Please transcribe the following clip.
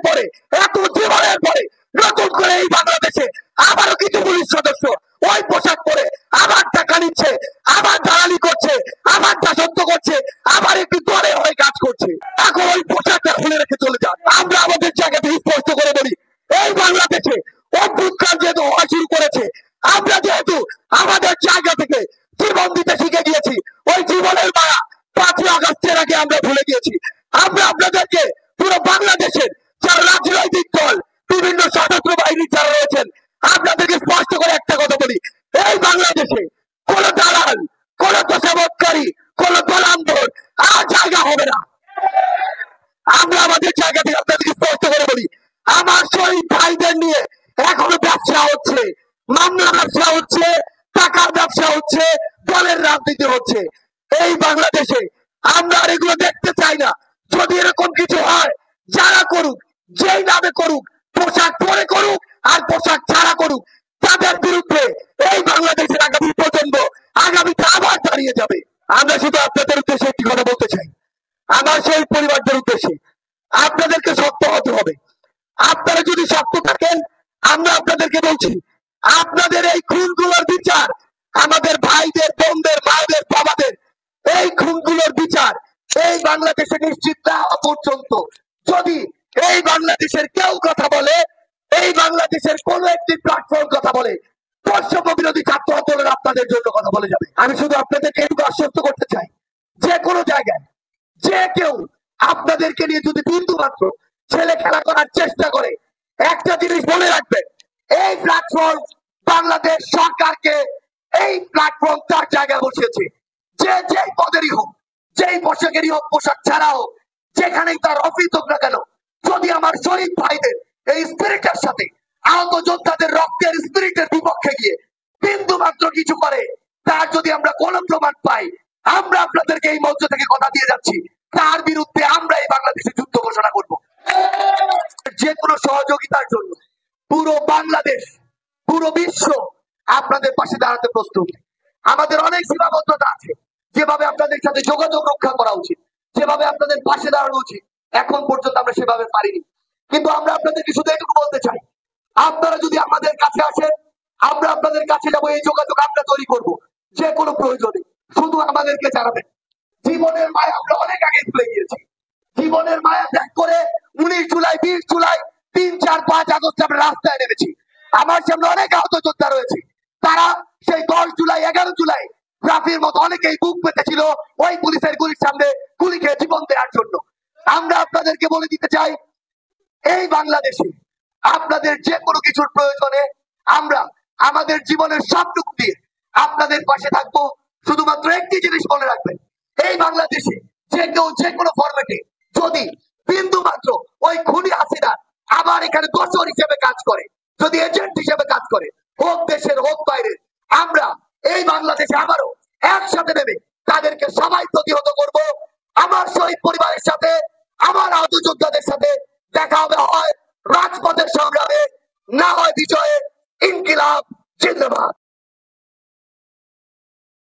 পরে, এত জীবনের পরে নতুন করে এই বাংলাদেশে আবারও কিছু পুলিশ সদস্য ওই পোশাক পরে আবার টাকা নিচ্ছে, আবার দালালি করছে, আবার দাসত্ব করছে, আবার একটু দলের হয়ে কাজ করছে। এখন ওই পোশাকটা খুলে রেখে চলে যান। আমরা আমাদের জায়গাতে স্পষ্ট করে বলি, এই বাংলাদেশে অভ্যুত্থান যেহেতু হওয়া শুরু করেছে, আমরা যেহেতু আমাদের জায়গা থেকে জীবন দিতে শিখে গিয়েছি, ওই জীবনের মায়া 5ই আগস্টের আগে আমরা ভুলে গিয়েছি। আমরা আপনাদেরকে পুরো বাংলাদেশের যারা রাজনৈতিক দল, বিভিন্ন সশস্ত্র বাহিনী যারা রয়েছেন, আপনাদেরকে স্পষ্ট করে একটা কথা বলি, এই বাংলাদেশে কোন দালাল, কোন তোষামতকারী, কোন দলান্দর আর জায়গা হবে না। আমরা আমাদের জায়গা থেকে আপনাদেরকে স্পষ্ট করে বলি, আমার শহীদ ভাইদের নিয়ে এখনো ব্যবসা হচ্ছে, মামলা ব্যবসা হচ্ছে, টাকার ব্যবসা হচ্ছে, দলের রাজনীতি হচ্ছে। এই বাংলাদেশে আমরা আর এগুলো দেখতে চাই না। যদি এরকম কিছু হয়, যারা করুক, যেই নামে করুক, পোশাক পরে করুক আর পোশাক ছাড়া করুক, তাদের বিরুদ্ধে এই বাংলাদেশের আগামী প্রজন্ম আগামীতে আবার দাঁড়িয়ে যাবে। আমরা শুধু আপনাদের উদ্দেশ্যে একটি কথা বলতে চাই, আমার সেই পরিবারদের উদ্দেশ্যে, আপনাদেরকে শক্ত হতে হবে। আপনারা যদি শক্ত থাকেন, আমরা আপনাদেরকে বলছি, আপনাদের এই খুনগুলোর বিচার, আমাদের ভাইদের, বোনদের, মায়েদের, বাবাদের এই খুনগুলোর বিচার এই বাংলাদেশে নিশ্চিত না হওয়া পর্যন্ত যদি এই বাংলাদেশের কেউ কথা বলে, এই বাংলাদেশের কোন একটি প্ল্যাটফর্ম কথা বলে, বৈষম্য বিরোধী ছাত্র আন্দোলন আপনাদের জন্য কথা বলে যাবে। আমি শুধু আপনাদেরকে এটুকু আশ্বস্ত করতে চাই, যে কোনো জায়গায় যে কেউ আপনাদেরকে নিয়ে যদি বিন্দু মাত্র ছেলে খেলা করার চেষ্টা করে, একটা জিনিস মনে রাখবেন, এই প্ল্যাটফর্ম বাংলাদেশ সরকারকে এই প্ল্যাটফর্ম তার জায়গায় বসিয়েছে। যে যেই পদেরই হোক, যেই পোশাকেরই হোক, পোশাক ছাড়া হোক, যেখানেই তার অফিস হোক না কেন, যদি আমার শহীদ ভাইদের এই স্পিরিটের সাথে আহত যোদ্ধাদের রক্তের স্পিরিটের বিপক্ষে গিয়ে বিন্দু মাত্র কিছু করে, তার যদি আমরা কোন প্রমাণ পাই, আমরা আপনাদেরকে এই মঞ্চ থেকে কথা দিয়ে যাচ্ছি, তার বিরুদ্ধে আমরা এই বাংলাদেশে যুদ্ধ ঘোষণা করব। যে কোনো সহযোগিতার জন্য পুরো বাংলাদেশ, পুরো বিশ্ব আপনাদের পাশে দাঁড়াতে প্রস্তুত। আমাদের অনেক সীমাবদ্ধতা আছে, যেভাবে আপনাদের সাথে যোগাযোগ রক্ষা করা উচিত, যেভাবে আপনাদের পাশে দাঁড়ানো উচিত, এখন পর্যন্ত আমরা সেভাবে পারিনি। কিন্তু আমরা আপনাদেরকে শুধু এটুকু বলতে চাই, আপনারা যদি আমাদের কাছে আসেন, আমরা আপনাদের কাছে যাবো, এই যোগাযোগ আমরা তৈরি করব। যে কোনো প্রয়োজনে শুধু আমাদেরকে জানাবেন। জীবনের মায়া আমরা অনেক আগে ভুলে গিয়েছি। জীবনের মায়া ত্যাগ করে 19 জুলাই, 20 জুলাই, 3, 4, 5 আগস্ট আমরা রাস্তায় নেমেছি। আমার সামনে অনেক আহত যোদ্ধা রয়েছে, তারা সেই 10 জুলাই, 11 জুলাই রাফির মতো অনেকেই বুক পেতেছিল ওই পুলিশের গুলির সামনে গুলি খেয়ে জীবন দেওয়ার জন্য। আমরা আপনাদেরকে বলে দিতে চাই, এই বাংলাদেশে আপনাদের যে কোনো কিছুর প্রয়োজনে আমরা আমাদের জীবনের সবটুকু দিয়ে আপনাদের পাশে থাকবো। শুধুমাত্র একটি জিনিস মনে রাখবেন, এই বাংলাদেশে যে কেউ যে কোনো ফরম্যাটে যদি বিন্দু মাত্র ওই খুনি হাসিনা আবার এখানে দোষর হিসেবে কাজ করে, যদি এজেন্ট হিসেবে কাজ করে, হোক দেশের হোক বাইরের, আমরা এই বাংলাদেশে আবারও একসাথে নেমে তাদেরকে সবাই প্রতিহত করব। আমার শহীদ পরিবারের সাথে, আমার আহত যোদ্ধাদের সাথে দেখা হবে হয় রাজপথের সংগ্রামে, না হয় বিজয়ে। ইনকিলাব জিন্দাবাদ।